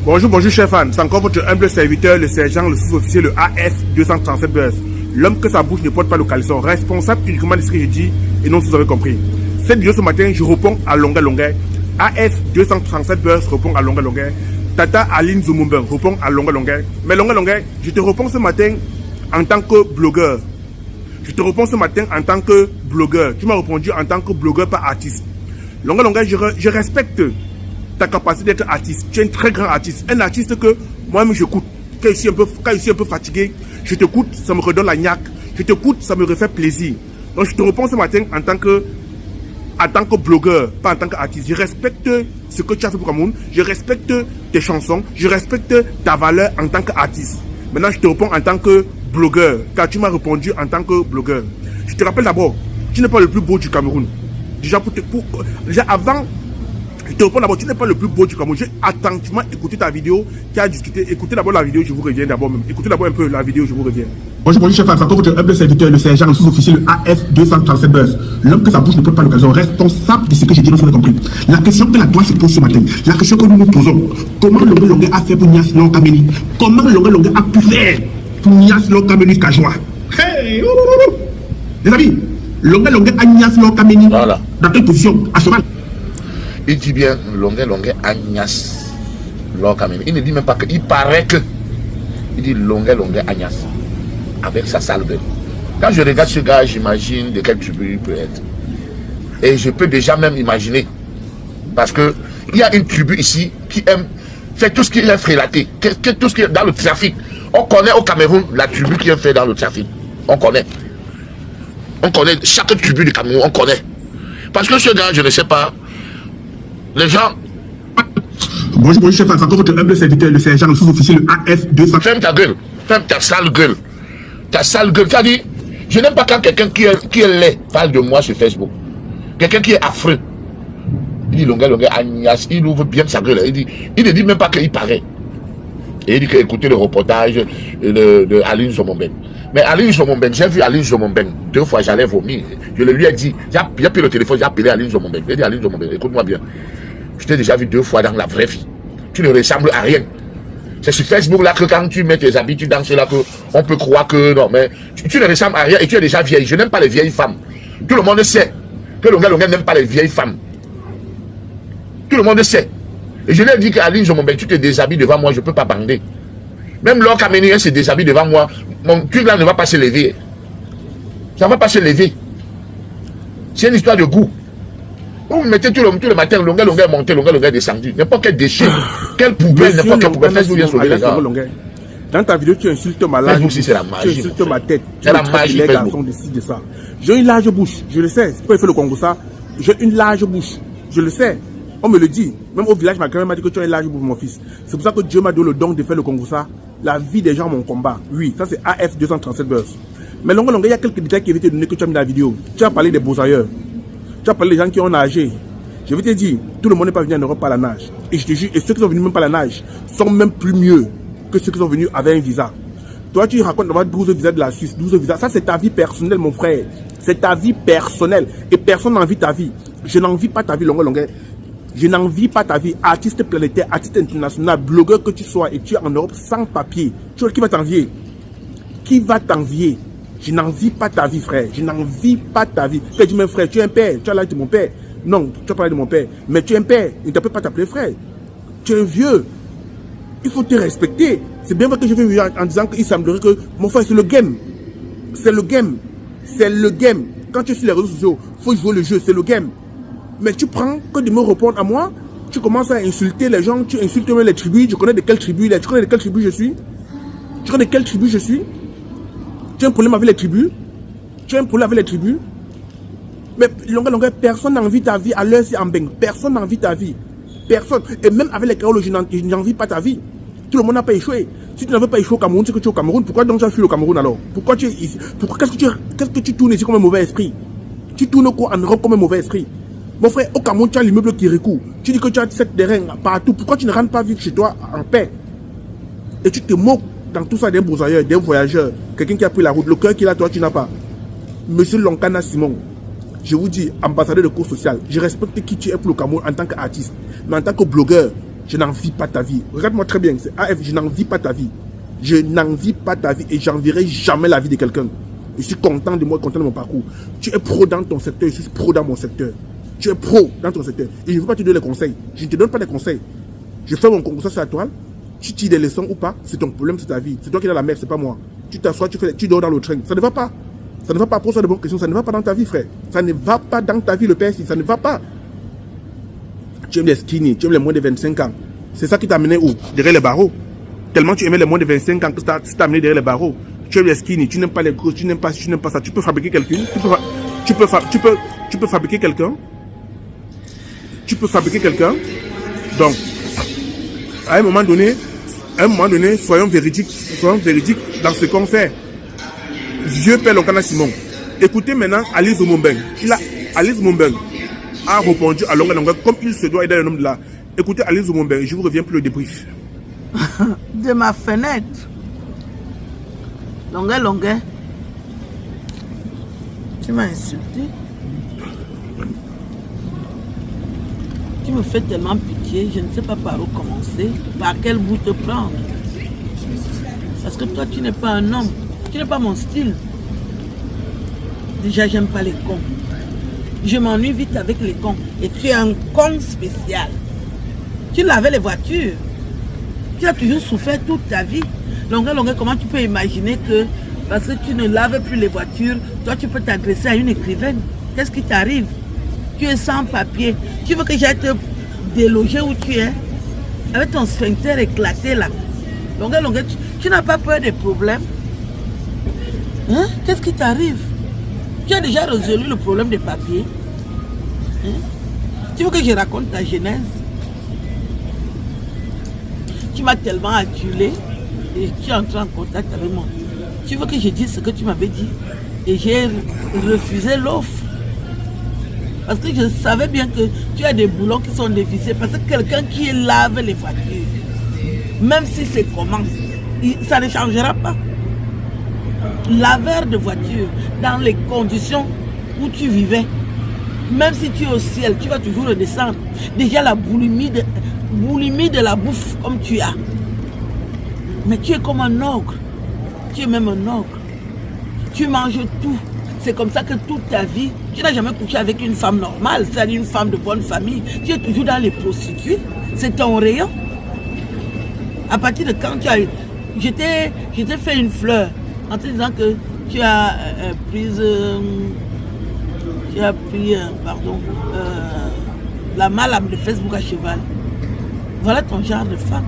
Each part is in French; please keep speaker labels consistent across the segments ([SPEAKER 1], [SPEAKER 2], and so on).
[SPEAKER 1] Bonjour, bonjour chers fans, c'est encore votre humble serviteur, le sergent, le sous-officier, le AF237 Buzz. L'homme que sa bouche ne porte pas le caleçon, responsable uniquement de ce que je dis et non si vous avez compris. Cette vidéo ce matin, je réponds à longueur. AF237 Buzz répond à longueur. Tata Aline Zomumben répond à longueur. Mais longueur, je te réponds ce matin en tant que blogueur. Je te réponds ce matin en tant que blogueur. Tu m'as répondu en tant que blogueur, pas artiste. Longueur, je respecte ta capacité d'être artiste. Tu es un très grand artiste. Un artiste que moi-même j'écoute. Quand je suis un peu fatigué, je t'écoute, ça me redonne la niaque. Je t'écoute, ça me refait plaisir. Donc je te réponds ce matin en tant que blogueur, pas en tant qu'artiste. Je respecte ce que tu as fait pour Cameroun. Je respecte tes chansons. Je respecte ta valeur en tant qu'artiste. Maintenant, je te réponds en tant que blogueur, car tu m'as répondu en tant que blogueur. Je te rappelle d'abord, tu n'es pas le plus beau du Cameroun. Déjà avant, je te réponds d'abord, tu n'es pas le plus beau du Cameroun. J'ai attentivement écouté ta vidéo, qui a discuté. Écoutez d'abord la vidéo, je vous reviens d'abord même. Écoutez d'abord un peu la vidéo, je vous reviens.
[SPEAKER 2] Bonjour chef, c'est encore votre humble serviteur, le sergent, le sous-officier, le AF237 Buzz. L'homme que sa bouche ne peut pas le caleçon, responsable de ce que j'ai dit, vous avez compris. La question que la droite se pose ce matin, la question que nous nous posons, comment Longue a fait pour Nias Long Kameni? Comment Longue a pu faire pour Nias Long Kameni Kajwa? Hey! Les amis, Longue a Nias Long Kameni dans quelle position? À cheval.
[SPEAKER 3] Il dit bien Longue Agnès Long Kameni. Il ne dit même pas que, il paraît que. Il dit Longue Agnès. Avec sa sale gueule. Quand je regarde ce gars, j'imagine de quel tribu il peut être. Et je peux déjà même imaginer. Parce que il y a une tribu ici qui aime faire tout ce qui est frélaté, tout ce qui est dans le trafic. On connaît au Cameroun la tribu qui est fait dans le trafic. On connaît. On connaît chaque tribu du Cameroun, on connaît. Parce que ce gars, je ne sais pas, les gens...
[SPEAKER 2] Bonjour chef, c'est encore votre humble serviteur, le sergent, le sous-officier, le AF237.
[SPEAKER 3] Ferme ta gueule, ferme ta sale gueule. Ta sale gueule, tu as dit, je n'aime pas quand quelqu'un qui est laid parle de moi sur Facebook. Quelqu'un qui est affreux. Il dit Longue Agnès, il ouvre bien sa gueule. Il ne dit même pas qu'il paraît. Et il dit qu'il a écouté le reportage de Aline Zomumben. Mais Aline Zomumben, j'ai vu Aline Zomumben 2 fois, j'allais vomir. Je lui ai dit, j'ai pris le téléphone, j'ai appelé Aline Zomumben. J'ai dit Aline Zomumben, écoute-moi bien. Je t'ai déjà vu 2 fois dans la vraie vie. Tu ne ressembles à rien. C'est sur Facebook là que quand tu mets tes habits, tu danses là que on peut croire que non, mais tu ne ressembles à rien et tu es déjà vieille. Je n'aime pas les vieilles femmes. Tout le monde sait que Longue n'aime pas les vieilles femmes. Tout le monde sait. Et je lui ai dit qu'Aline Zomumben, tu te déshabilles devant moi, je ne peux pas bander. Même Long Kameni se déshabille devant moi, mon truc là ne va pas se lever. Ça ne va pas se lever. C'est une histoire de goût. Vous mettez tout le matin, Longue est monté, Longue est descendu. N'importe quel déchet, quelle poubelle, n'importe quelle poubelle. Facebook vient sauver les gars.
[SPEAKER 1] Dans ta vidéo, tu insultes ma large bouche.
[SPEAKER 3] C'est la magie.
[SPEAKER 1] Tu insultes ma tête.
[SPEAKER 3] C'est la magie.
[SPEAKER 1] Les garçons décident de ça. J'ai une large bouche, je le sais. C'est pourquoi il fait le Congo ça. J'ai une large bouche, je le sais. On me le dit. Même au village, ma grand-mère m'a dit que tu as une large bouche, mon fils. C'est pour ça que Dieu m'a donné le don de faire le Congo ça. La vie des gens, mon combat. Oui, ça c'est AF237 Buzz. Mais Longue, il y a quelques détails qui avaient été donnés que tu as mis dans la vidéo. Tu as parlé des beaux ailleurs. Tu as parlé des gens qui ont nagé. Je vais te dire, tout le monde n'est pas venu en Europe par la nage. Et je te jure, et ceux qui sont venus même par la nage sont même plus mieux que ceux qui sont venus avec un visa. Toi, tu racontes d'avoir 12 visas de la Suisse, 12 visas. Ça, c'est ta vie personnelle, mon frère. C'est ta vie personnelle. Et personne n'envie ta vie. Je n'envie pas ta vie, Longue. Je n'envie pas ta vie. Artiste planétaire, artiste international, blogueur que tu sois et tu es en Europe sans papier. Tu vois, qui va t'envier? Qui va t'envier? Je n'envie pas ta vie, frère. Je n'envie pas ta vie. Tu as dit, mon frère, tu es un père. Tu as l'âge de mon père. Non, tu as parlé de mon père. Mais tu es un père. Il ne peut pas t'appeler frère. Tu es un vieux. Il faut te respecter. C'est bien vrai que je vais en disant qu'il semblerait que mon frère, c'est le game. C'est le game. C'est le game. Quand tu es sur les réseaux sociaux, il faut jouer le jeu. C'est le game. Mais tu prends que de me répondre à moi. Tu commences à insulter les gens. Tu insultes même les tribus. Je connais de quelle tribu il est. Tu connais de quelle tribu je suis. Tu connais de quelle tribu je suis. Tu as un problème avec les tribus. Tu as un problème avec les tribus. Mais Longue, personne n'a envie ta vie à l'heure c'est en beng. Personne n'a envie ta vie. Personne. Et même avec les Carolos, je n'envie pas ta vie. Tout le monde n'a pas échoué. Si tu n'avais pas échoué au Cameroun, c'est que tu es au Cameroun. Pourquoi donc tu as fui le Cameroun alors? Pourquoi tu es ici? Pourquoi qu'est-ce que tu tournes ici comme un mauvais esprit? Tu tournes quoi en Europe comme un mauvais esprit? Mon frère, au Cameroun, tu as l'immeuble Kirikou. Tu dis que tu as 7 terrains partout. Pourquoi tu ne rentres pas vivre chez toi en paix? Et tu te moques dans tout ça d'un broussailleur, d'un voyageur, quelqu'un qui a pris la route. Le cœur qu'il a, toi, tu n'as pas. Monsieur Lonkana Simon, je vous dis, ambassadeur de cours social, je respecte qui tu es pour le Cameroun en tant qu'artiste. Mais en tant que blogueur, Je n'envie pas ta vie. Regarde-moi très bien, c'est AF, je n'envie pas ta vie. Je n'envie pas ta vie et j'envierai jamais la vie de quelqu'un. Je suis content de moi, content de mon parcours. Tu es pro dans ton secteur, je suis pro dans mon secteur. Tu es pro dans ton secteur. Et je ne veux pas te donner les conseils. Je ne te donne pas des conseils. Je fais mon concours sur la toile. Tu tires des leçons ou pas, c'est ton problème, c'est ta vie. C'est toi qui es dans la merde, c'est pas moi. Tu t'assois, tu dors dans le train. Ça ne va pas. Ça ne va pas. Pose-toi de bonnes questions. Ça ne va pas dans ta vie, frère. Ça ne va pas dans ta vie, le PSI. Ça ne va pas. Tu aimes les skinny, tu aimes les moins de 25 ans. C'est ça qui t'a amené où? Derrière les barreaux. Tellement tu aimais les moins de 25 ans que ça t'a amené derrière les barreaux. Tu aimes les skinny, tu n'aimes pas les grosses, tu n'aimes pas ça. Tu peux fabriquer quelqu'un. Tu peux fabriquer quelqu'un. Tu peux fabriquer quelqu'un. Donc, à un moment donné, soyons véridiques dans ce qu'on fait. Vieux père Lonkana Simon. Écoutez maintenant Alice Mombeng. Alice Mombeng a répondu à Longa Longa comme il se doit aider un homme de là. Écoutez Alice Mombeng, je vous reviens pour le débrief.
[SPEAKER 4] De ma fenêtre. Longa Longa. Tu m'as insulté. Tu me fais tellement pitié, je ne sais pas par où commencer, par quel bout te prendre. Parce que toi, tu n'es pas un homme, tu n'es pas mon style. Déjà, j'aime pas les cons. Je m'ennuie vite avec les cons. Et tu es un con spécial. Tu lavais les voitures. Tu as toujours souffert toute ta vie. Longa, comment tu peux imaginer que parce que tu ne laves plus les voitures, toi, tu peux t'agresser à une écrivaine? Qu'est-ce qui t'arrive? Tu es sans papier. Tu veux que j'aille te déloger où tu es? Avec ton sphincter éclaté là. Longa, tu n'as pas peur des problèmes? Hein? Qu'est-ce qui t'arrive? Tu as déjà résolu le problème des papiers? Hein? Tu veux que je raconte ta genèse? Tu m'as tellement adulé et tu es entré en contact avec moi. Tu veux que je dise ce que tu m'avais dit? Et j'ai refusé l'offre. Parce que je savais bien que tu as des boulons qui sont dévissés. Parce que quelqu'un qui lave les voitures, même si c'est comment, ça ne changera pas. Laveur de voiture, dans les conditions où tu vivais, même si tu es au ciel, tu vas toujours redescendre. Déjà la boulimie de la bouffe comme tu as. Mais tu es comme un ogre. Tu es même un ogre. Tu manges tout. C'est comme ça que toute ta vie, tu n'as jamais couché avec une femme normale, c'est-à-dire une femme de bonne famille. Tu es toujours dans les prostituées. C'est ton rayon. À partir de quand tu as... Je t'ai fait une fleur en te disant que tu as pris la malade de Facebook à cheval. Voilà ton genre de femme.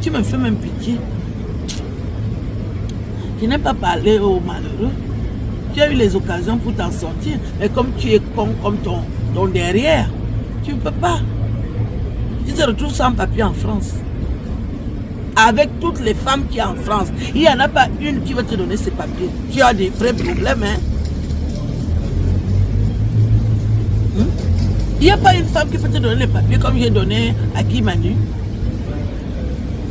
[SPEAKER 4] Tu me fais même pitié. Je n'ai pas parlé aux malheureux. Tu as eu les occasions pour t'en sortir. Mais comme tu es con comme ton derrière, tu ne peux pas. Tu te retrouves sans papier en France. Avec toutes les femmes qui sont en France, il n'y en a pas une qui va te donner ses papiers. Tu as des vrais problèmes, hein? Il n'y a pas une femme qui peut te donner les papiers comme j'ai donné à Guy Manu.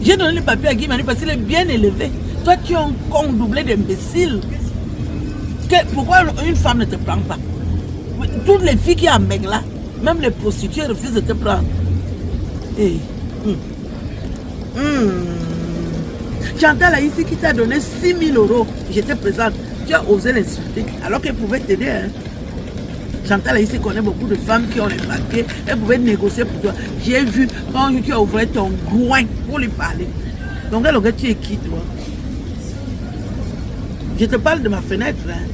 [SPEAKER 4] J'ai donné les papiers à Guy Manu parce qu'il est bien élevé. Toi, tu es un con doublé d'imbécile. Pourquoi une femme ne te prend pas? Toutes les filles qui en là, même les prostituées refusent de te prendre. Hey. Chantal a ici qui t'a donné 6 000 €. J'étais présente. Tu as osé l'insulter alors qu'elle pouvait t'aider. Hein? Chantal a ici connaît beaucoup de femmes qui ont les papiers. Elle pouvait négocier pour toi. J'ai vu quand tu as ouvert ton groin pour lui parler. Donc, le gars, tu es qui, toi? Je te parle de ma fenêtre. Hein.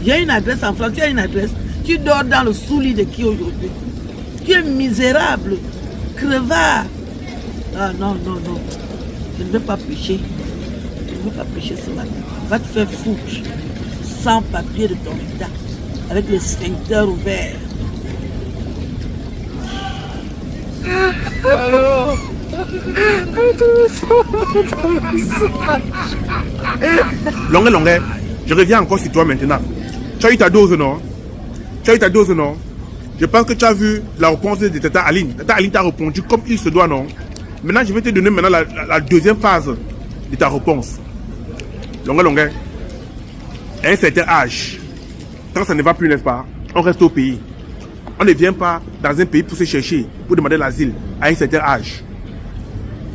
[SPEAKER 4] J'ai une adresse en France, tu as une adresse. Tu dors dans le sous-lit de qui aujourd'hui? Tu es misérable, crevard. Ah non. Je ne veux pas pécher. Je ne veux pas pécher ce matin. Va te faire foutre sans papier de ton état, avec les sphincters ouverts.
[SPEAKER 1] Longue, je reviens encore sur toi maintenant. Tu as eu ta dose, non? Je pense que tu as vu la réponse de Tata Aline. Tata Aline t'a répondu comme il se doit, non? Maintenant, je vais te donner maintenant la deuxième phase de ta réponse. Longue, à un certain âge, quand ça ne va plus, n'est-ce pas? On reste au pays. On ne vient pas dans un pays pour se chercher, pour demander l'asile à un certain âge.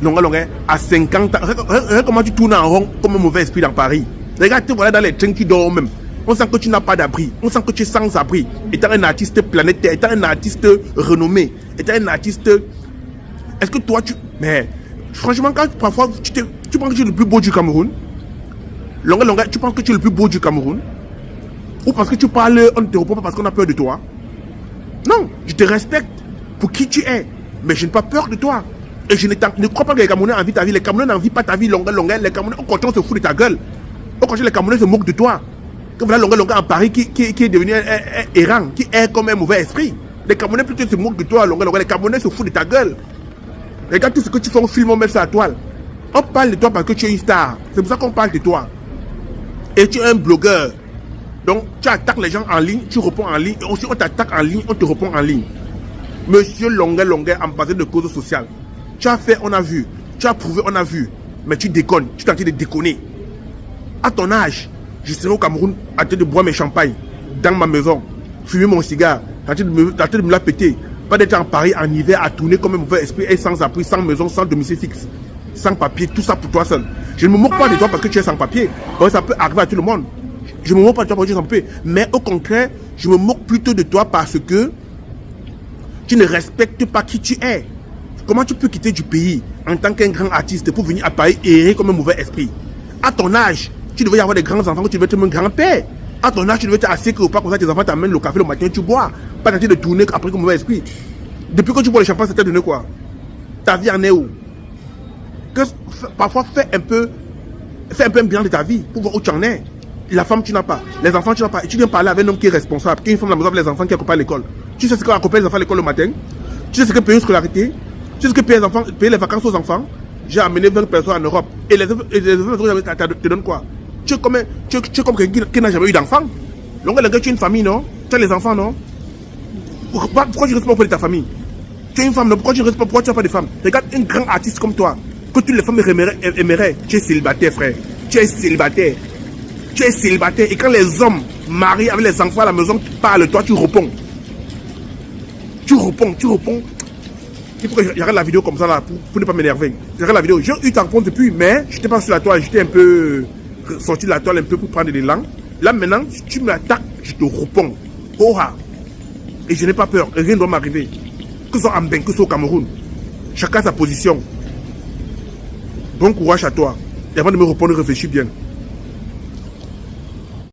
[SPEAKER 1] Non, à 50 ans, regarde comment tu tournes en rond comme un mauvais esprit dans Paris. Regarde, voilà dans les trains qui dorment même. On sent que tu n'as pas d'abri. On sent que tu es sans abri. Étant un artiste planétaire, étant un artiste renommé, étant un artiste... Est-ce que toi, tu... Mais franchement, quand parfois tu penses que tu es le plus beau du Cameroun, tu penses que tu es le plus beau du Cameroun, ou parce que tu parles, on ne te répond pas parce qu'on a peur de toi. Non, je te respecte pour qui tu es, mais je n'ai pas peur de toi. Et je ne crois pas que les Camerounais envient ta vie. Les Camerounais n'envient pas ta vie, Les Camerounais, au contraire, se foutent de ta gueule. Au contraire, les Camerounais se moquent de toi. Comme voilà, en Paris qui est devenu un errant, qui est comme un mauvais esprit. Les Camerounais plutôt se moquent de toi, Les Camerounais se foutent de ta gueule. Regarde tout ce que tu fais au film, on met sur la toile. On parle de toi parce que tu es une star. C'est pour ça qu'on parle de toi. Et tu es un blogueur. Donc, tu attaques les gens en ligne, tu réponds en ligne. Et aussi, on t'attaque en ligne, on te répond en ligne. Monsieur Longuet, ambassadeur de cause sociale. Tu as fait, on a vu. Tu as prouvé, on a vu. Mais tu déconnes. Tu es en train de déconner. À ton âge, je serai au Cameroun en train de boire mes champagnes dans ma maison, fumer mon cigare, en train de me la péter. Pas d'être en Paris en hiver à tourner comme un mauvais esprit et sans appui, sans maison, sans domicile fixe, sans papier, tout ça pour toi seul. Je ne me moque pas de toi parce que tu es sans papier. Ça peut arriver à tout le monde. Je ne me moque pas de toi parce que tu es sans papier. Mais au contraire, je me moque plutôt de toi parce que tu ne respectes pas qui tu es. Comment tu peux quitter du pays en tant qu'un grand artiste pour venir à Paris errer comme un mauvais esprit? À ton âge, tu devais y avoir des grands enfants, tu devais être un grand-père. À ton âge, tu devais être assez que pas comme ça, tes enfants t'amènent le café le matin, tu bois. Pas tenter de tourner après comme mauvais esprit. Depuis que tu bois le champagne, ça t'a donné quoi? Ta vie en est où? Parfois, fais un peu un bilan de ta vie pour voir où tu en es. La femme, tu n'as pas. Les enfants, tu n'as pas. Et tu viens parler avec un homme qui est responsable, qui est une femme dans la maison avec les enfants qui accompagnent à l'école. Tu sais ce qu'accompagne les enfants à l'école le matin? Tu sais ce que payer une scolarité? Tu sais ce que payer les vacances aux enfants? J'ai amené 20 personnes en Europe. Et les enfants te donnent quoi? Tu es comme quelqu'un qui n'a jamais eu d'enfant. Donc, tu es une famille, non? Tu as les enfants, non? Pourquoi tu ne restes pas auprès de ta famille? Tu es une femme, non? Pourquoi tu ne restes pas? Pourquoi tu n'as pas de femme? Regarde un grand artiste comme toi, que toutes les femmes aimeraient. Tu es célibataire, frère. Tu es célibataire. Tu es célibataire. Et quand les hommes marient avec les enfants à la maison parlent, toi, tu réponds. Tu réponds. Il faut que je regarde la vidéo comme ça là pour ne pas m'énerver. Je regarde la vidéo. J'ai eu ta réponse depuis, mais je n'étais pas sur la toile. J'étais un peu sorti de la toile un peu pour prendre de l'élan. Là maintenant, si tu m'attaques, je te réponds. Oha. Et je n'ai pas peur. Rien ne doit m'arriver. Que ce soit en Bénin, que ce soit au Cameroun. Chacun sa position. Bon courage à toi. Et avant de me répondre, réfléchis bien.